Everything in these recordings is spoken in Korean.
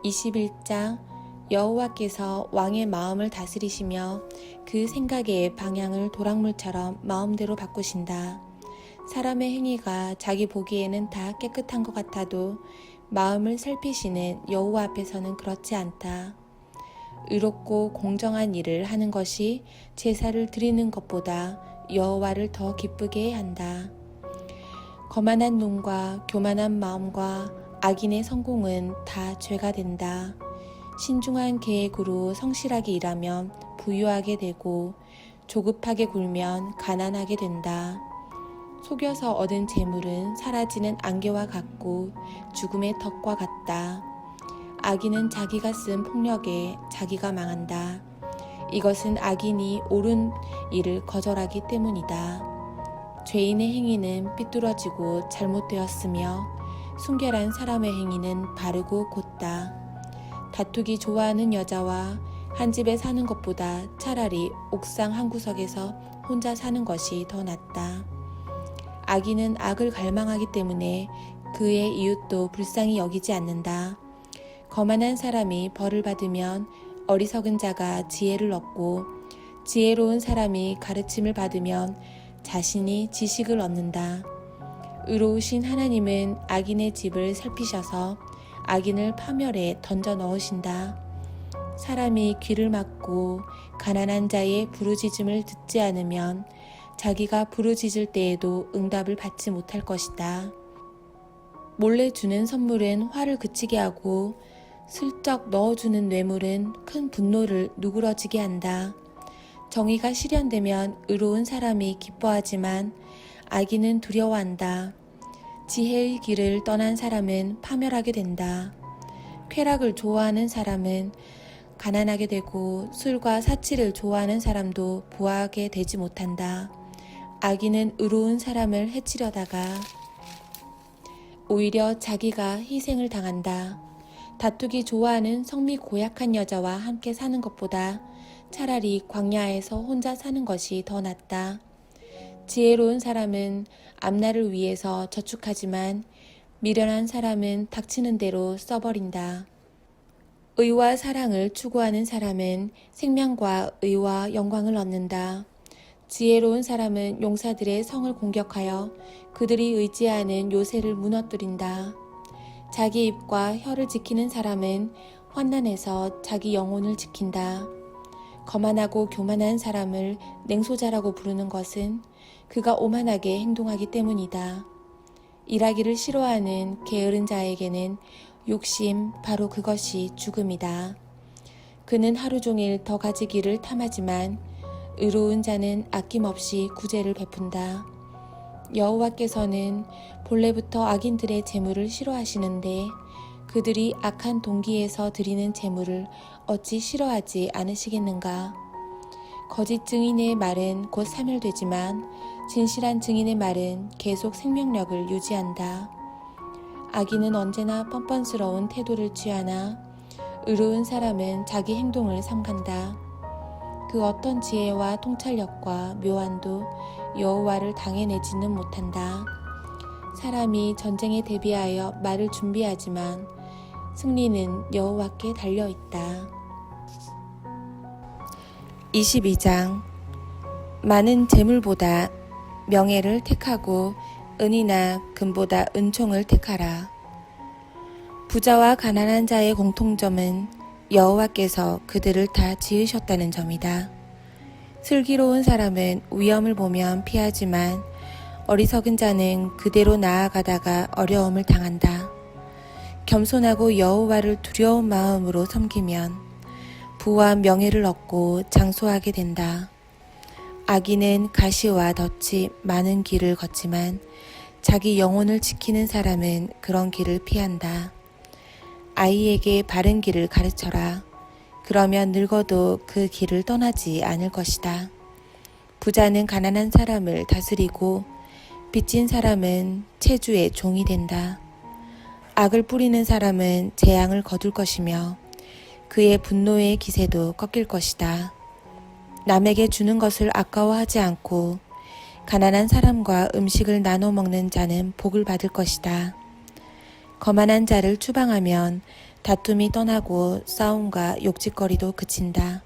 21장 여호와께서 왕의 마음을 다스리시며 그 생각의 방향을 도랑물처럼 마음대로 바꾸신다. 사람의 행위가 자기 보기에는 다 깨끗한 것 같아도 마음을 살피시는 여호와 앞에서는 그렇지 않다. 의롭고 공정한 일을 하는 것이 제사를 드리는 것보다 여호와를 더 기쁘게 한다. 거만한 눈과 교만한 마음과 악인의 성공은 다 죄가 된다. 신중한 계획으로 성실하게 일하면 부유하게 되고 조급하게 굴면 가난하게 된다. 속여서 얻은 재물은 사라지는 안개와 같고 죽음의 덕과 같다. 악인은 자기가 쓴 폭력에 자기가 망한다. 이것은 악인이 옳은 일을 거절하기 때문이다. 죄인의 행위는 삐뚤어지고 잘못되었으며 순결한 사람의 행위는 바르고 곧다. 다투기 좋아하는 여자와 한 집에 사는 것보다 차라리 옥상 한 구석에서 혼자 사는 것이 더 낫다. 악인은 악을 갈망하기 때문에 그의 이웃도 불쌍히 여기지 않는다. 거만한 사람이 벌을 받으면 어리석은 자가 지혜를 얻고 지혜로운 사람이 가르침을 받으면 자신이 지식을 얻는다. 의로우신 하나님은 악인의 집을 살피셔서 악인을 파멸에 던져 넣으신다. 사람이 귀를 막고 가난한 자의 부르짖음을 듣지 않으면 자기가 부르짖을 때에도 응답을 받지 못할 것이다. 몰래 주는 선물은 화를 그치게 하고 슬쩍 넣어주는 뇌물은 큰 분노를 누그러지게 한다. 정의가 실현되면 의로운 사람이 기뻐하지만 악인은 두려워한다. 지혜의 길을 떠난 사람은 파멸하게 된다. 쾌락을 좋아하는 사람은 가난하게 되고 술과 사치를 좋아하는 사람도 부하게 되지 못한다. 악인은 의로운 사람을 해치려다가 오히려 자기가 희생을 당한다. 다투기 좋아하는 성미 고약한 여자와 함께 사는 것보다 차라리 광야에서 혼자 사는 것이 더 낫다. 지혜로운 사람은 앞날을 위해서 저축하지만 미련한 사람은 닥치는 대로 써버린다. 의와 사랑을 추구하는 사람은 생명과 의와 영광을 얻는다. 지혜로운 사람은 용사들의 성을 공격하여 그들이 의지하는 요새를 무너뜨린다. 자기 입과 혀를 지키는 사람은 환난에서 자기 영혼을 지킨다. 거만하고 교만한 사람을 냉소자라고 부르는 것은 그가 오만하게 행동하기 때문이다. 일하기를 싫어하는 게으른 자에게는 욕심, 바로 그것이 죽음이다. 그는 하루 종일 더 가지기를 탐하지만 의로운 자는 아낌없이 구제를 베푼다. 여호와께서는 본래부터 악인들의 재물을 싫어하시는데 그들이 악한 동기에서 드리는 재물을 어찌 싫어하지 않으시겠는가? 거짓 증인의 말은 곧 사멸되지만 진실한 증인의 말은 계속 생명력을 유지한다. 악인은 언제나 뻔뻔스러운 태도를 취하나 의로운 사람은 자기 행동을 삼간다. 그 어떤 지혜와 통찰력과 묘안도 여호와를 당해내지는 못한다. 사람이 전쟁에 대비하여 말을 준비하지만 승리는 여호와께 달려있다. 22장 많은 재물보다 명예를 택하고 은이나 금보다 은총을 택하라. 부자와 가난한 자의 공통점은 여호와께서 그들을 다 지으셨다는 점이다. 슬기로운 사람은 위험을 보면 피하지만 어리석은 자는 그대로 나아가다가 어려움을 당한다. 겸손하고 여호와를 두려운 마음으로 섬기면 부와 명예를 얻고 장수하게 된다. 악인은 가시와 덫이 많은 길을 걷지만 자기 영혼을 지키는 사람은 그런 길을 피한다. 아이에게 바른 길을 가르쳐라. 그러면 늙어도 그 길을 떠나지 않을 것이다. 부자는 가난한 사람을 다스리고 빚진 사람은 채주의 종이 된다. 악을 뿌리는 사람은 재앙을 거둘 것이며 그의 분노의 기세도 꺾일 것이다. 남에게 주는 것을 아까워하지 않고 가난한 사람과 음식을 나눠 먹는 자는 복을 받을 것이다. 거만한 자를 추방하면 다툼이 떠나고 싸움과 욕짓거리도 그친다.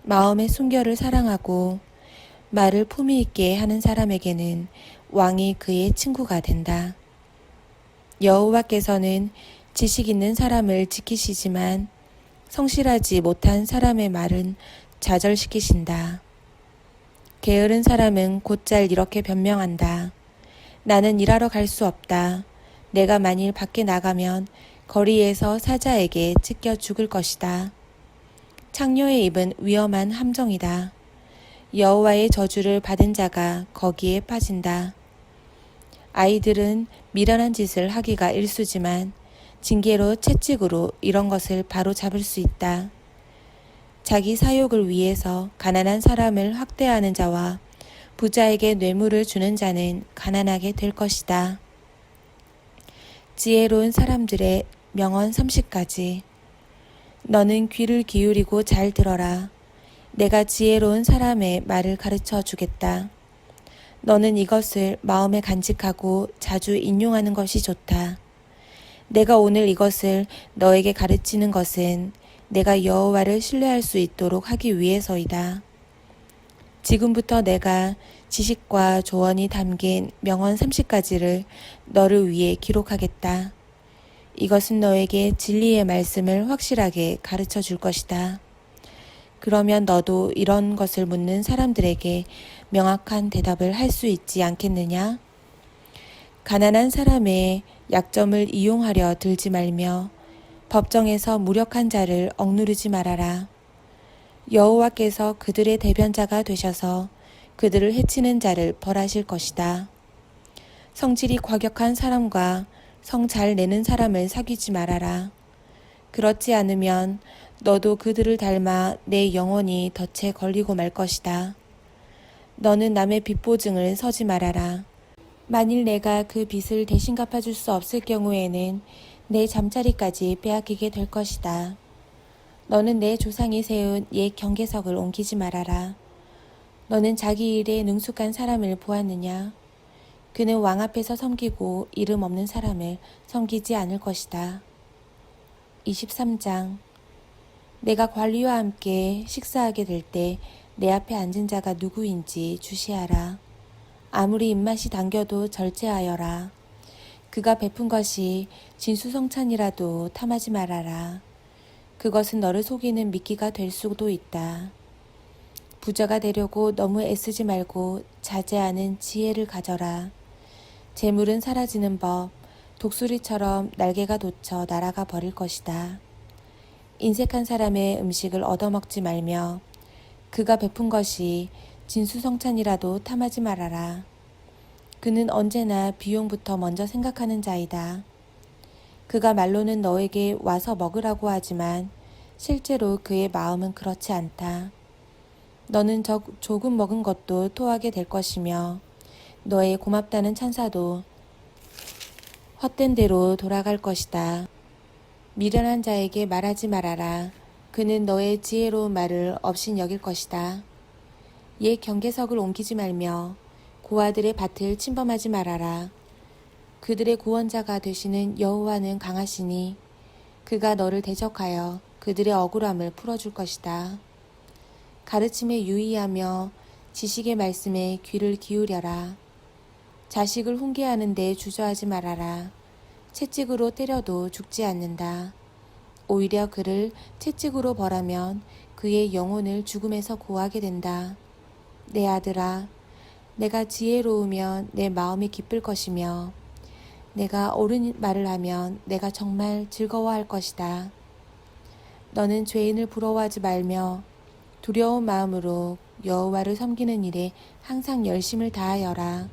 마음의 순결을 사랑하고 말을 품위 있게 하는 사람에게는 왕이 그의 친구가 된다. 여호와께서는 지식 있는 사람을 지키시지만 성실하지 못한 사람의 말은 좌절시키신다. 게으른 사람은 곧잘 이렇게 변명한다. 나는 일하러 갈 수 없다. 내가 만일 밖에 나가면 거리에서 사자에게 찢겨 죽을 것이다. 창녀의 입은 위험한 함정이다. 여호와의 저주를 받은 자가 거기에 빠진다. 아이들은 미련한 짓을 하기가 일쑤지만 징계로 채찍으로 이런 것을 바로 잡을 수 있다. 자기 사욕을 위해서 가난한 사람을 학대하는 자와 부자에게 뇌물을 주는 자는 가난하게 될 것이다. 지혜로운 사람들의 명언 30가지. 너는 귀를 기울이고 잘 들어라. 내가 지혜로운 사람의 말을 가르쳐 주겠다. 너는 이것을 마음에 간직하고 자주 인용하는 것이 좋다. 내가 오늘 이것을 너에게 가르치는 것은 내가 여호와를 신뢰할 수 있도록 하기 위해서이다. 지금부터 내가 지식과 조언이 담긴 명언 30가지를 너를 위해 기록하겠다. 이것은 너에게 진리의 말씀을 확실하게 가르쳐 줄 것이다. 그러면 너도 이런 것을 묻는 사람들에게 명확한 대답을 할 수 있지 않겠느냐? 가난한 사람의 약점을 이용하려 들지 말며 법정에서 무력한 자를 억누르지 말아라. 여호와께서 그들의 대변자가 되셔서 그들을 해치는 자를 벌하실 것이다. 성질이 과격한 사람과 성 잘 내는 사람을 사귀지 말아라. 그렇지 않으면 너도 그들을 닮아 내 영혼이 덫에 걸리고 말 것이다. 너는 남의 빚보증을 서지 말아라. 만일 내가 그 빚을 대신 갚아줄 수 없을 경우에는 내 잠자리까지 빼앗기게 될 것이다. 너는 내 조상이 세운 옛 경계석을 옮기지 말아라. 너는 자기 일에 능숙한 사람을 보았느냐? 그는 왕 앞에서 섬기고 이름 없는 사람을 섬기지 않을 것이다. 23장. 내가 관리와 함께 식사하게 될 때 내 앞에 앉은 자가 누구인지 주시하라. 아무리 입맛이 당겨도 절제하여라. 그가 베푼 것이 진수성찬이라도 탐하지 말아라. 그것은 너를 속이는 미끼가 될 수도 있다. 부자가 되려고 너무 애쓰지 말고 자제하는 지혜를 가져라. 재물은 사라지는 법, 독수리처럼 날개가 돋쳐 날아가 버릴 것이다. 인색한 사람의 음식을 얻어먹지 말며 그가 베푼 것이 진수성찬이라도 탐하지 말아라. 그는 언제나 비용부터 먼저 생각하는 자이다. 그가 말로는 너에게 와서 먹으라고 하지만 실제로 그의 마음은 그렇지 않다. 너는 조금 먹은 것도 토하게 될 것이며 너의 고맙다는 찬사도 헛된 대로 돌아갈 것이다. 미련한 자에게 말하지 말아라. 그는 너의 지혜로운 말을 업신여길 것이다. 옛 경계석을 옮기지 말며 고아들의 밭을 침범하지 말아라. 그들의 구원자가 되시는 여호와는 강하시니 그가 너를 대적하여 그들의 억울함을 풀어줄 것이다. 가르침에 유의하며 지식의 말씀에 귀를 기울여라. 자식을 훈계하는 데 주저하지 말아라. 채찍으로 때려도 죽지 않는다. 오히려 그를 채찍으로 벌하면 그의 영혼을 죽음에서 구하게 된다. 내 아들아, 내가 지혜로우면 내 마음이 기쁠 것이며 내가 옳은 말을 하면 내가 정말 즐거워할 것이다. 너는 죄인을 부러워하지 말며 두려운 마음으로 여호와를 섬기는 일에 항상 열심을 다하여라.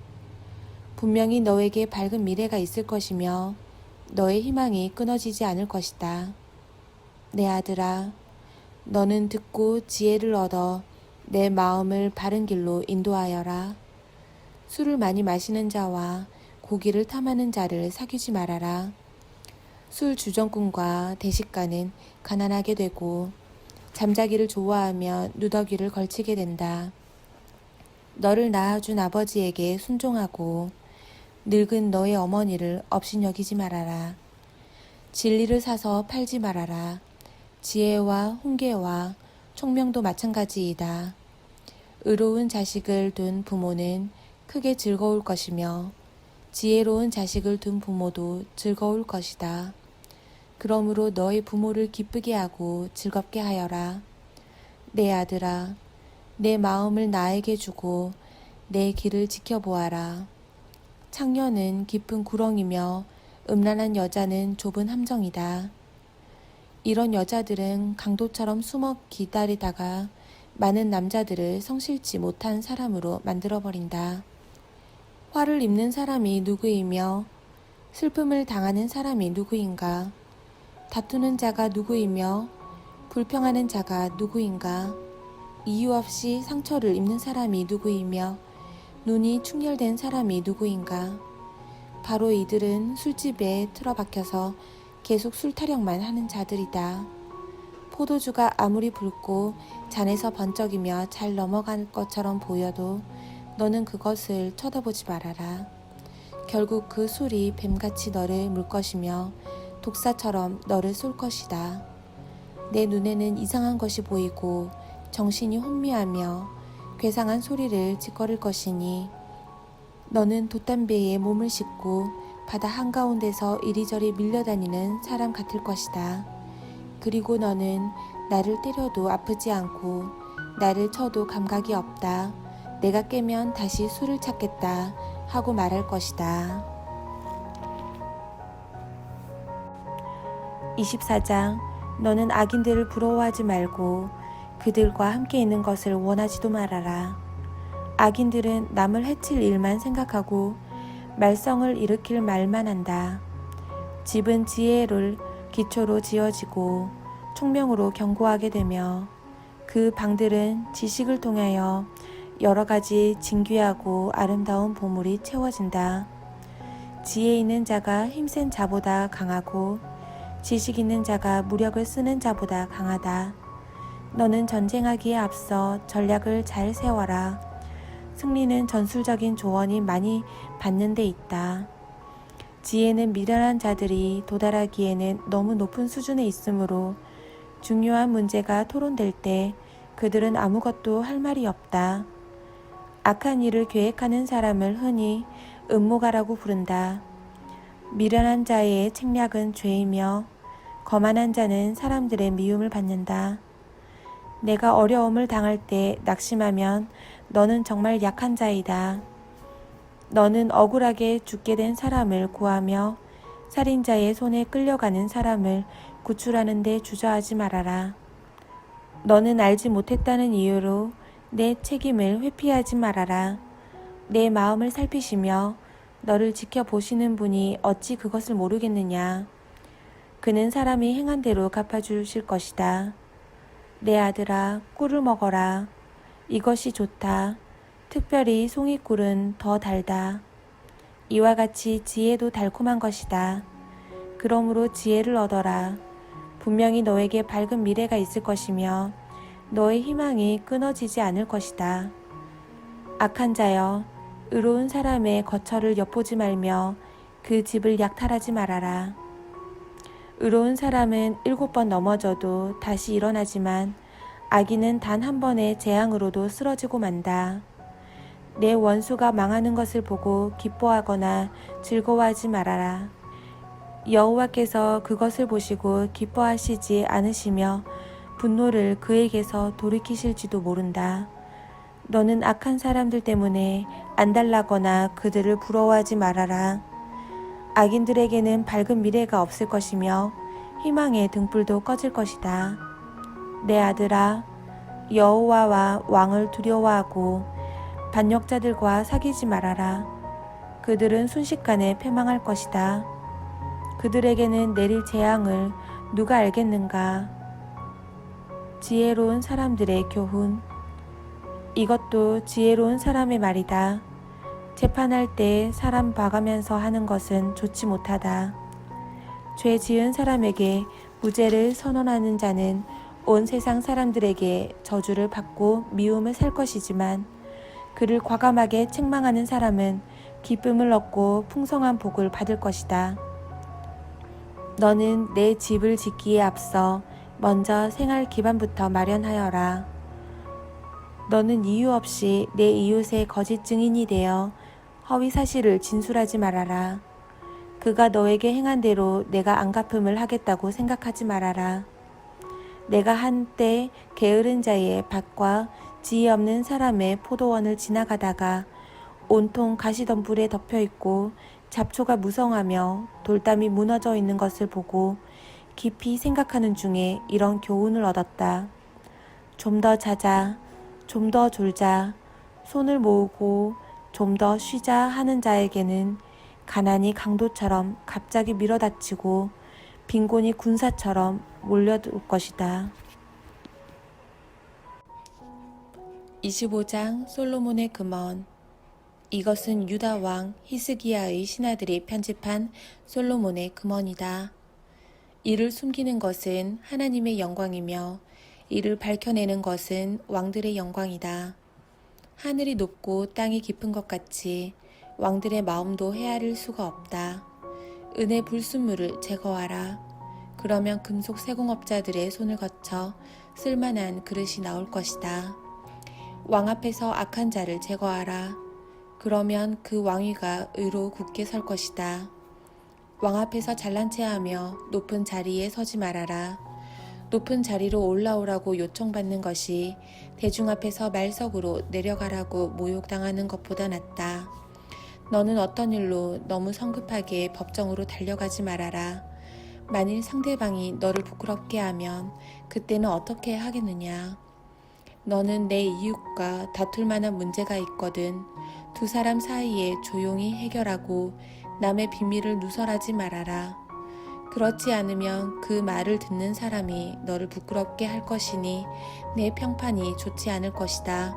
분명히 너에게 밝은 미래가 있을 것이며 너의 희망이 끊어지지 않을 것이다. 내 아들아, 너는 듣고 지혜를 얻어 내 마음을 바른 길로 인도하여라. 술을 많이 마시는 자와 고기를 탐하는 자를 사귀지 말아라. 술 주정꾼과 대식가는 가난하게 되고 잠자기를 좋아하며 누더기를 걸치게 된다. 너를 낳아준 아버지에게 순종하고 늙은 너의 어머니를 업신여기지 말아라. 진리를 사서 팔지 말아라. 지혜와 훈계와 총명도 마찬가지이다. 의로운 자식을 둔 부모는 크게 즐거울 것이며 지혜로운 자식을 둔 부모도 즐거울 것이다. 그러므로 너의 부모를 기쁘게 하고 즐겁게 하여라. 내 아들아, 내 마음을 나에게 주고 내 길을 지켜보아라. 창녀는 깊은 구렁이며 음란한 여자는 좁은 함정이다. 이런 여자들은 강도처럼 숨어 기다리다가 많은 남자들을 성실치 못한 사람으로 만들어버린다. 화를 입는 사람이 누구이며 슬픔을 당하는 사람이 누구인가? 다투는 자가 누구이며 불평하는 자가 누구인가? 이유 없이 상처를 입는 사람이 누구이며 눈이 충혈된 사람이 누구인가? 바로 이들은 술집에 틀어박혀서 계속 술 타령만 하는 자들이다. 포도주가 아무리 붉고 잔에서 번쩍이며 잘 넘어갈 것처럼 보여도 너는 그것을 쳐다보지 말아라. 결국 그 술이 뱀같이 너를 물 것이며 독사처럼 너를 쏠 것이다. 내 눈에는 이상한 것이 보이고 정신이 혼미하며 괴상한 소리를 짓거릴 것이니 너는 돛담배에 몸을 싣고 바다 한가운데서 이리저리 밀려다니는 사람 같을 것이다. 그리고 너는 나를 때려도 아프지 않고 나를 쳐도 감각이 없다. 내가 깨면 다시 술을 찾겠다 하고 말할 것이다. 24장. 너는 악인들을 부러워하지 말고 그들과 함께 있는 것을 원하지도 말아라. 악인들은 남을 해칠 일만 생각하고 말썽을 일으킬 말만 한다. 집은 지혜를 기초로 지어지고 총명으로 견고하게 되며 그 방들은 지식을 통하여 여러 가지 진귀하고 아름다운 보물이 채워진다. 지혜 있는 자가 힘센 자보다 강하고 지식 있는 자가 무력을 쓰는 자보다 강하다. 너는 전쟁하기에 앞서 전략을 잘 세워라. 승리는 전술적인 조언이 많이 받는 데 있다. 지혜는 미련한 자들이 도달하기에는 너무 높은 수준에 있으므로 중요한 문제가 토론될 때 그들은 아무것도 할 말이 없다. 악한 일을 계획하는 사람을 흔히 음모가라고 부른다. 미련한 자의 책략은 죄이며 거만한 자는 사람들의 미움을 받는다. 내가 어려움을 당할 때 낙심하면 너는 정말 약한 자이다. 너는 억울하게 죽게 된 사람을 구하며 살인자의 손에 끌려가는 사람을 구출하는 데 주저하지 말아라. 너는 알지 못했다는 이유로 내 책임을 회피하지 말아라. 내 마음을 살피시며 너를 지켜보시는 분이 어찌 그것을 모르겠느냐. 그는 사람이 행한 대로 갚아주실 것이다. 내 아들아, 꿀을 먹어라. 이것이 좋다. 특별히 송이꿀은 더 달다. 이와 같이 지혜도 달콤한 것이다. 그러므로 지혜를 얻어라. 분명히 너에게 밝은 미래가 있을 것이며 너의 희망이 끊어지지 않을 것이다. 악한 자여, 의로운 사람의 거처를 엿보지 말며 그 집을 약탈하지 말아라. 의로운 사람은 7번 넘어져도 다시 일어나지만 악인은 단 한 번의 재앙으로도 쓰러지고 만다. 내 원수가 망하는 것을 보고 기뻐하거나 즐거워하지 말아라. 여호와께서 그것을 보시고 기뻐하시지 않으시며 분노를 그에게서 돌이키실지도 모른다. 너는 악한 사람들 때문에 안달나거나 그들을 부러워하지 말아라. 악인들에게는 밝은 미래가 없을 것이며 희망의 등불도 꺼질 것이다. 내 아들아, 여호와와 왕을 두려워하고 반역자들과 사귀지 말아라. 그들은 순식간에 패망할 것이다. 그들에게는 내릴 재앙을 누가 알겠는가? 지혜로운 사람들의 교훈. 이것도 지혜로운 사람의 말이다. 재판할 때 사람 봐가면서 하는 것은 좋지 못하다. 죄 지은 사람에게 무죄를 선언하는 자는 온 세상 사람들에게 저주를 받고 미움을 살 것이지만 그를 과감하게 책망하는 사람은 기쁨을 얻고 풍성한 복을 받을 것이다. 너는 내 집을 짓기에 앞서 먼저 생활 기반부터 마련하여라. 너는 이유 없이 내 이웃의 거짓 증인이 되어 허위 사실을 진술하지 말아라. 그가 너에게 행한 대로 내가 안갚음을 하겠다고 생각하지 말아라. 내가 한때 게으른 자의 밭과 지혜 없는 사람의 포도원을 지나가다가 온통 가시덤불에 덮여있고 잡초가 무성하며 돌담이 무너져 있는 것을 보고 깊이 생각하는 중에 이런 교훈을 얻었다. 좀 더 자자, 좀 더 졸자, 손을 모으고 좀 더 쉬자 하는 자에게는 가난이 강도처럼 갑자기 밀어닥치고 빈곤이 군사처럼 몰려들 것이다. 25장 솔로몬의 금언. 이것은 유다 왕 히스기야의 신하들이 편집한 솔로몬의 금언이다. 이를 숨기는 것은 하나님의 영광이며 이를 밝혀내는 것은 왕들의 영광이다. 하늘이 높고 땅이 깊은 것 같이 왕들의 마음도 헤아릴 수가 없다. 은의 불순물을 제거하라. 그러면 금속 세공업자들의 손을 거쳐 쓸만한 그릇이 나올 것이다. 왕 앞에서 악한 자를 제거하라. 그러면 그 왕위가 의로 굳게 설 것이다. 왕 앞에서 잘난 체하며 높은 자리에 서지 말아라. 높은 자리로 올라오라고 요청받는 것이 대중 앞에서 말석으로 내려가라고 모욕당하는 것보다 낫다. 너는 어떤 일로 너무 성급하게 법정으로 달려가지 말아라. 만일 상대방이 너를 부끄럽게 하면 그때는 어떻게 하겠느냐. 너는 내 이웃과 다툴 만한 문제가 있거든 두 사람 사이에 조용히 해결하고 남의 비밀을 누설하지 말아라. 그렇지 않으면 그 말을 듣는 사람이 너를 부끄럽게 할 것이니 내 평판이 좋지 않을 것이다.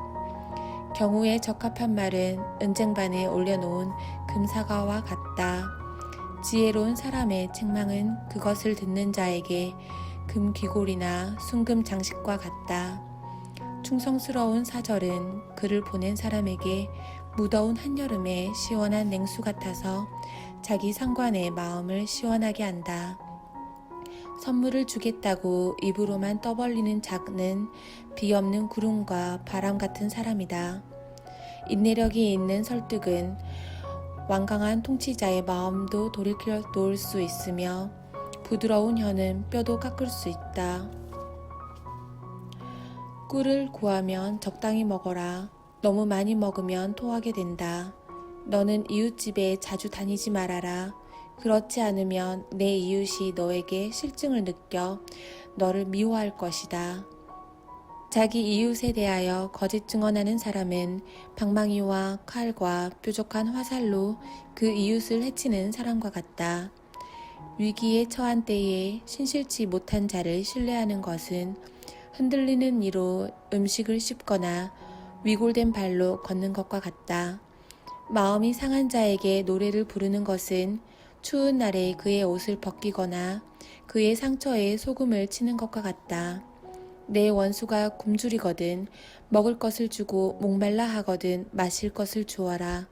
경우에 적합한 말은 은쟁반에 올려놓은 금사과와 같다. 지혜로운 사람의 책망은 그것을 듣는 자에게 금귀골이나 순금 장식과 같다. 충성스러운 사절은 그를 보낸 사람에게 무더운 한여름에 시원한 냉수 같아서 자기 상관의 마음을 시원하게 한다. 선물을 주겠다고 입으로만 떠벌리는 자는 비 없는 구름과 바람 같은 사람이다. 인내력이 있는 설득은 완강한 통치자의 마음도 돌이켜 놓을 수 있으며 부드러운 혀는 뼈도 깎을 수 있다. 꿀을 구하면 적당히 먹어라. 너무 많이 먹으면 토하게 된다. 너는 이웃집에 자주 다니지 말아라. 그렇지 않으면 내 이웃이 너에게 실증을 느껴 너를 미워할 것이다. 자기 이웃에 대하여 거짓 증언하는 사람은 방망이와 칼과 뾰족한 화살로 그 이웃을 해치는 사람과 같다. 위기에 처한 때에 신실치 못한 자를 신뢰하는 것은 흔들리는 이로 음식을 씹거나 위골된 발로 걷는 것과 같다. 마음이 상한 자에게 노래를 부르는 것은 추운 날에 그의 옷을 벗기거나 그의 상처에 소금을 치는 것과 같다. 내 원수가 굶주리거든 먹을 것을 주고 목말라 하거든 마실 것을 주어라.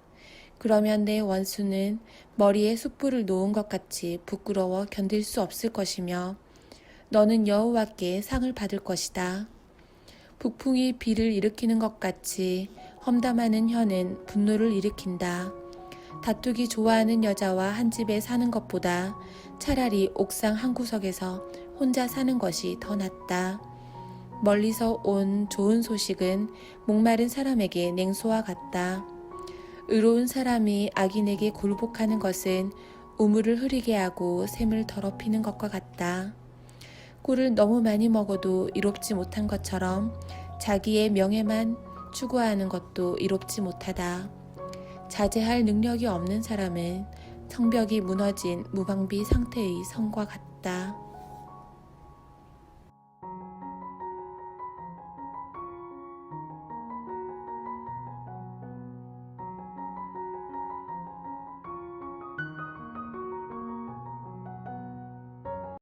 그러면 내 원수는 머리에 숯불을 놓은 것 같이 부끄러워 견딜 수 없을 것이며 너는 여호와께 상을 받을 것이다. 북풍이 비를 일으키는 것 같이 험담하는 혀는 분노를 일으킨다. 다투기 좋아하는 여자와 한 집에 사는 것보다 차라리 옥상 한 구석에서 혼자 사는 것이 더 낫다. 멀리서 온 좋은 소식은 목마른 사람에게 냉소와 같다. 의로운 사람이 악인에게 굴복하는 것은 우물을 흐리게 하고 샘을 더럽히는 것과 같다. 꿀을 너무 많이 먹어도 이롭지 못한 것처럼 자기의 명예만 추구하는 것도 이롭지 못하다. 자제할 능력이 없는 사람은 성벽이 무너진 무방비 상태의 성과 같다.